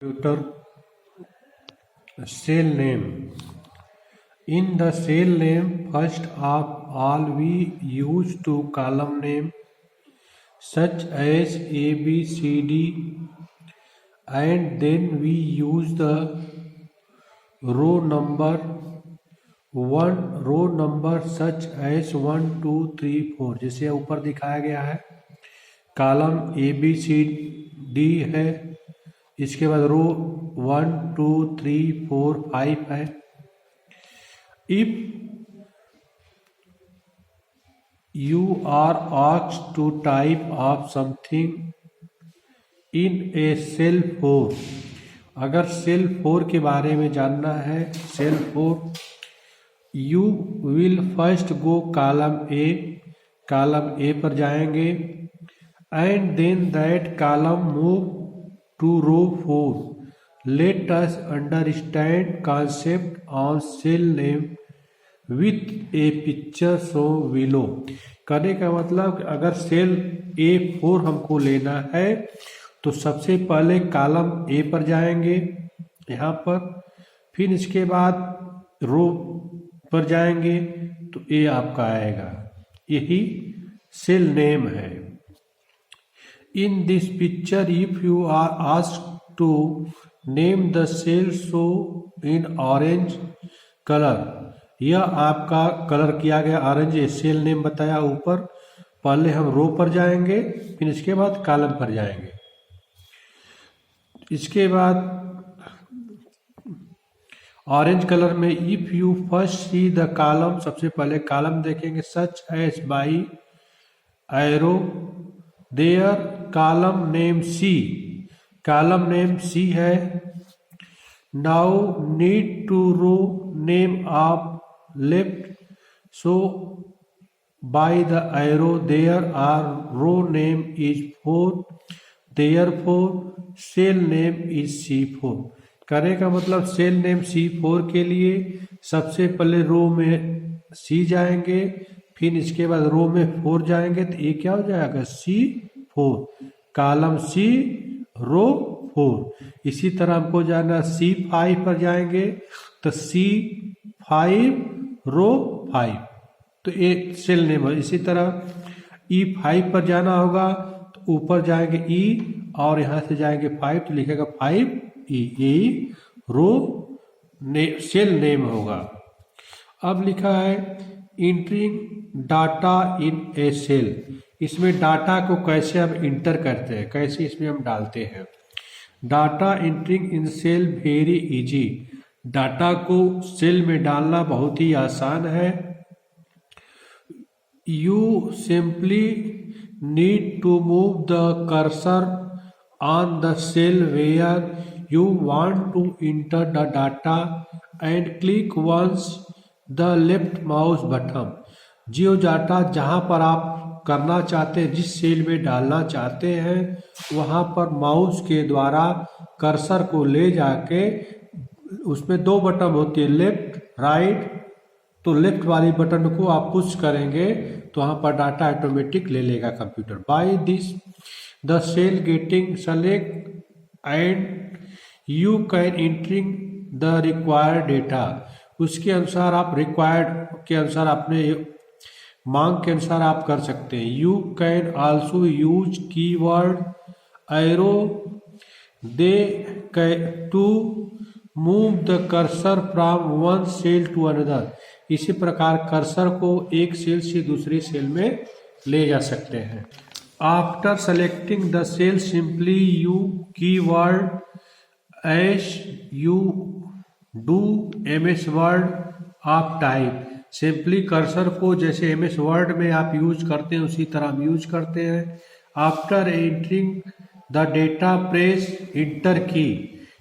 computer cell name. In the cell name, first of all we use to column name such as A, B, C, D, and then we use the row number such as 1 2 3 4 जैसे ऊपर दिखाया गया है। Column A B C D है, इसके बाद रो 1 2 3 4 5 है। If you are asked to type of something in a cell 4, अगर सेल 4 के बारे में जानना है, cell 4, you will first go column A पर जाएंगे and then that column move to row 4. Let us understand concept on cell name with a picture shown below. करने का मतलब अगर सेल A4 हमको लेना है तो सबसे पहले कॉलम A पर जाएंगे यहाँ पर, फिर इसके बाद रो पर जाएंगे तो A आपका आएगा। यही सेल नेम है। In this picture, if you are asked to name the cell shown in orange color, यह आपका कलर किया गया ऑरेंज, सेल नेम बताया ऊपर। पहले हम रो पर जाएंगे, फिर इसके बाद कॉलम पर जाएंगे। इसके बाद ऑरेंज कलर में if you first see the column, सबसे पहले कॉलम देखेंगे such as by arrow there column name C, column name C है। Now need to row name of left, so by the arrow there are row name is 4, therefore cell name is C4। करने का मतलब cell name C4 के लिए सबसे पहले रो में C जाएंगे, फिर इसके बाद रो में 4 जाएंगे, तो ये क्या हो जाएगा C4, कॉलम C रो 4। इसी तरह हमको जाना C5 पर जाएंगे तो C5 रो 5, तो ये सेल नेम है। इसी तरह E5 पर जाना होगा तो ऊपर जाएंगे E और यहाँ से जाएंगे 5 तो लिखेगा 5E, यही रो सेल नेम होगा। अब लिखा है entering data in a cell, इसमें डाटा को कैसे हम इंटर करते हैं, कैसे इसमें हम डालते हैं। Data entering in cell very easy, data को सेल में डालना बहुत ही आसान है। You simply need to move the cursor on the cell where you want to enter the data and click once the left mouse button। जो data जहां पर आप करना चाहते हैं, जिस सेल में डालना चाहते हैं, वहां पर माउस के द्वारा कर्सर को ले जाके, उसमें 2 बटन होती है लेफ्ट राइट, तो लेफ्ट वाली बटन को आप पुश करेंगे तो वहां पर डाटा ऑटोमेटिक ले लेगा computer. By this the cell getting select and you can entering the required data, उसके अनुसार आप रिक्वायर्ड के अनुसार अपने मांग के अनुसार आप कर सकते हैं। You can also use keyword arrow they to move the cursor from one cell to another, इसी प्रकार कर्सर को एक सेल से दूसरी सेल में ले जा सकते हैं। After selecting the cell simply you keyword as you do MS Word आप टाइप, सिंपली कर्सर को जैसे MS Word में आप यूज करते हैं उसी तरह हम यूज करते हैं। After entering the data press inter की,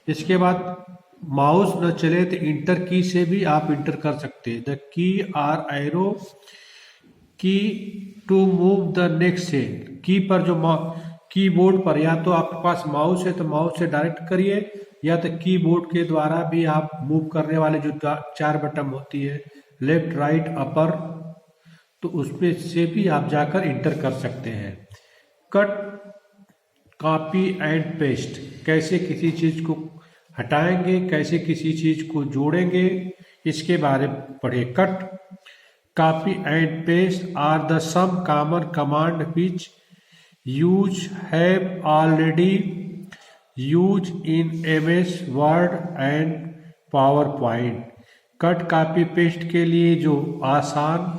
इसके बाद माउस न चले तो इंटर की से भी आप इंटर कर सकते हैं। The key are arrow key to move the next cell, key पर जो कीबोर्ड पर, या तो आपके पास माउस है तो माउस से डायरेक्ट करिए, या तो कीबोर्ड के द्वारा भी आप मूव करने वाले जो 4 बटन होती है लेफ्ट राइट अपर, तो उसमें से भी आप जाकर इंटर कर सकते हैं। कट कॉपी एंड पेस्ट, कैसे किसी चीज को हटाएंगे, कैसे किसी चीज को जोड़ेंगे, इसके बारे में पढ़े। Cut, copy and paste are the some common command which use have already use in MS Word and PowerPoint. Cut, copy, paste के लिए जो आसान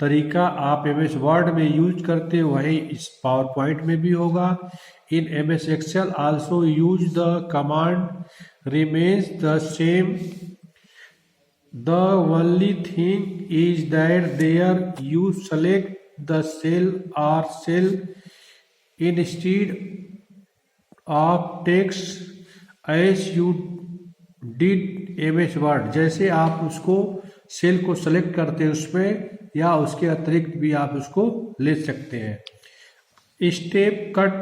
तरीका आप MS वर्ड में यूज करते हैं वही इस पावर पॉइंट में भी होगा। इन MS Excel also use the command remains the same. The only thing is that there you select the cell or cell instead of text as you did MS Word। जैसे आप उसको cell को select करते हैं उसमें, या उसके अतिरिक्त भी आप उसको ले सकते हैं। Step, cut,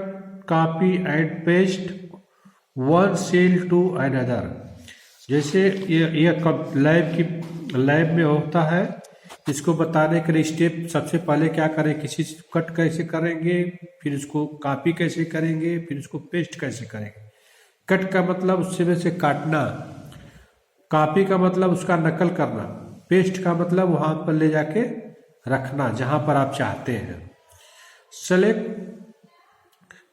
copy and paste one cell to another. जैसे ये लैब में होता है, इसको बताने के लिए स्टेप सबसे पहले क्या करें, किसी कट कैसे करेंगे, फिर उसको कॉपी कैसे करेंगे, फिर उसको पेस्ट कैसे करेंगे। कट का मतलब उससे में से काटना, कॉपी का मतलब उसका नकल करना, पेस्ट का मतलब वहां पर ले जाके रखना जहां पर आप चाहते हैं।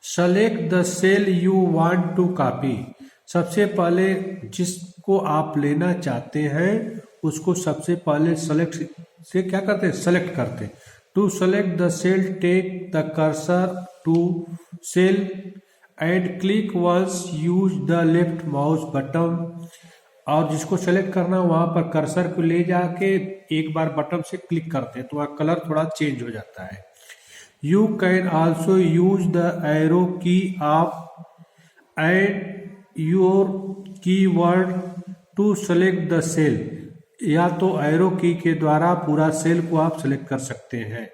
Select the cell you want to copy. सबसे पहले जिसको आप लेना चाहते हैं उसको सबसे पहले सेलेक्ट से क्या करते हैं, सेलेक्ट करते हैं। To select the cell take the cursor to cell and click once, use the left mouse button. और जिसको सेलेक्ट करना वहां पर कर्सर को ले जाके एक बार बटन से क्लिक करते हैं तो वहाँ कलर थोड़ा चेंज हो जाता है। You can also use the arrow key of and your keyword to select the cell. या तो एरो की के द्वारा पूरा सेल को आप सेलेक्ट कर सकते हैं।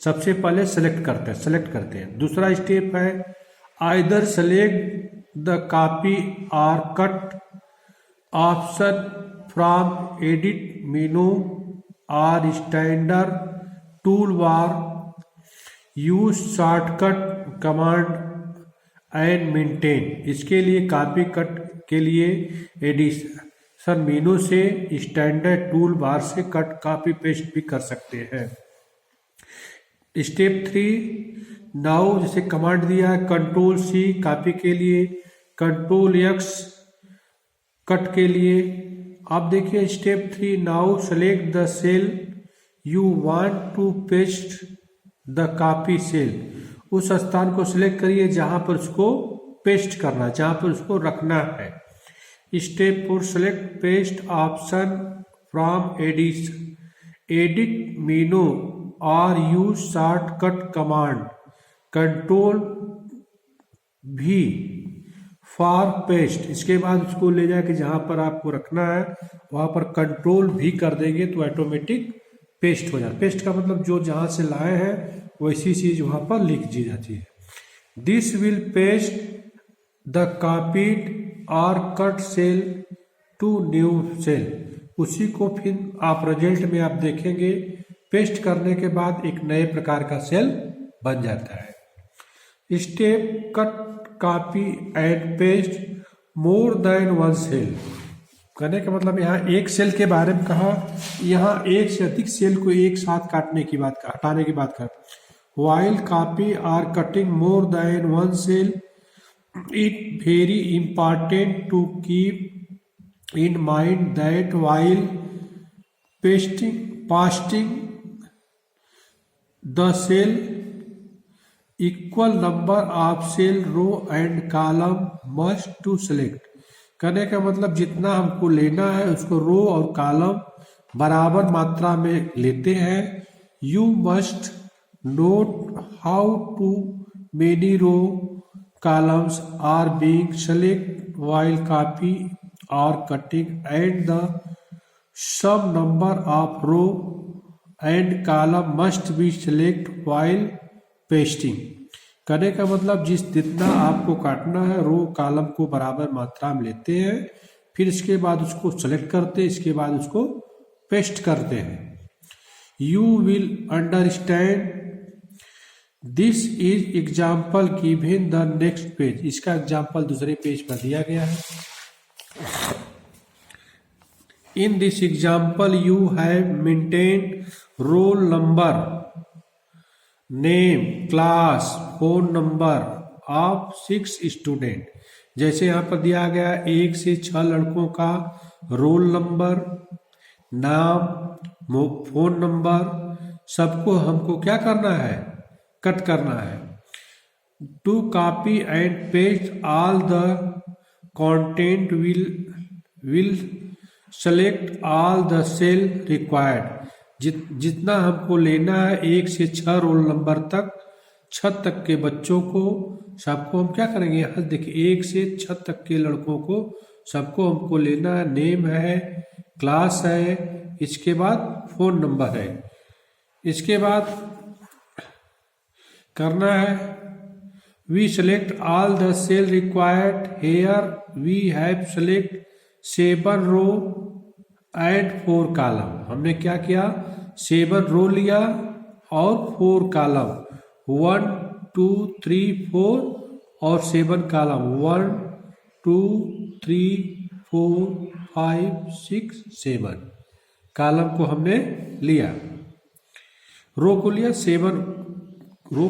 सबसे पहले सेलेक्ट करते हैं। दूसरा स्टेप है आइदर सेलेक्ट द कॉपी और cut option from edit menu और standard tool bar. Use shortcut command and maintain. इसके लिए कॉपी कट के लिए एडिशन मेनू से स्टैंडर्ड टूल बार से कट कॉपी पेस्ट भी कर सकते हैं। स्टेप 3, नाउ जैसे कमांड दिया है Ctrl+C कॉपी के लिए, Ctrl+X कट के लिए। अब देखिए step 3, now select the cell you want to paste the copy cell. उस स्थान को सिलेक्ट करिए जहां पर उसको पेस्ट करना, जहां पर उसको रखना है। Step 4, select paste option from edit menu और use shortcut command Ctrl+V for paste. इसके बाद उसको ले जाके जहां पर आपको रखना है वहां पर Ctrl+V कर देंगे तो ऑटोमेटिक पेस्ट हो जाए। पेस्ट का मतलब जो जहां से लाए हैं वैसी चीज वहां पर लिख दी जाती है। This will paste the copied और cut cell to new cell. उसी को फिर आप रिजल्ट में आप देखेंगे पेस्ट करने के बाद एक नए प्रकार का सेल बन जाता है। Step, cut copy and paste more than one cell. कहने का मतलब यहाँ एक सेल के बारे में कहा, यहाँ एक से अधिक सेल को एक साथ हटाने की बात कर। While copy or cutting more than one cell, it very important to keep in mind that while pasting the cell equal number of cell row and column must to select. करने का मतलब जितना हमको लेना है उसको रो और कॉलम बराबर मात्रा में लेते हैं। You must note how to many row columns are being select while copy or cutting and the sum number of row and column must be select while pasting। करने का मतलब जितना आपको काटना है रो कॉलम को बराबर मात्रा में लेते हैं, फिर इसके बाद उसको सेलेक्ट करते हैं, इसके बाद उसको पेस्ट करते हैं। You will understand this is example given the next page. इसका एग्जाम्पल दूसरे पेज पर दिया गया है। In this example, you have maintained roll number, name, class, phone number of 6 student। जैसे यहाँ पर दिया गया 1 से 6 लड़कों का रोल नंबर, नाम, फोन नंबर, सबको हमको क्या करना है, कट करना है। To copy and paste all the content will select all the cell required. जितना हमको लेना है 1 से 6 रोल नंबर तक, 6 तक के बच्चों को सबको हम क्या करेंगे, यहाँ देखिए 1 से 6 तक के लड़कों को सबको हमको लेना है। नेम है, क्लास है, इसके बाद फोन नंबर है, इसके बाद करना है we select all the cell required. Here we have select 7 row and 4 column. हमने क्या किया, 7 रो लिया और 4 कॉलम, 1 2 3 4 और 7 कॉलम, 1 2 3 4 5 6 7 कॉलम को हमने लिया, रो को लिया, 7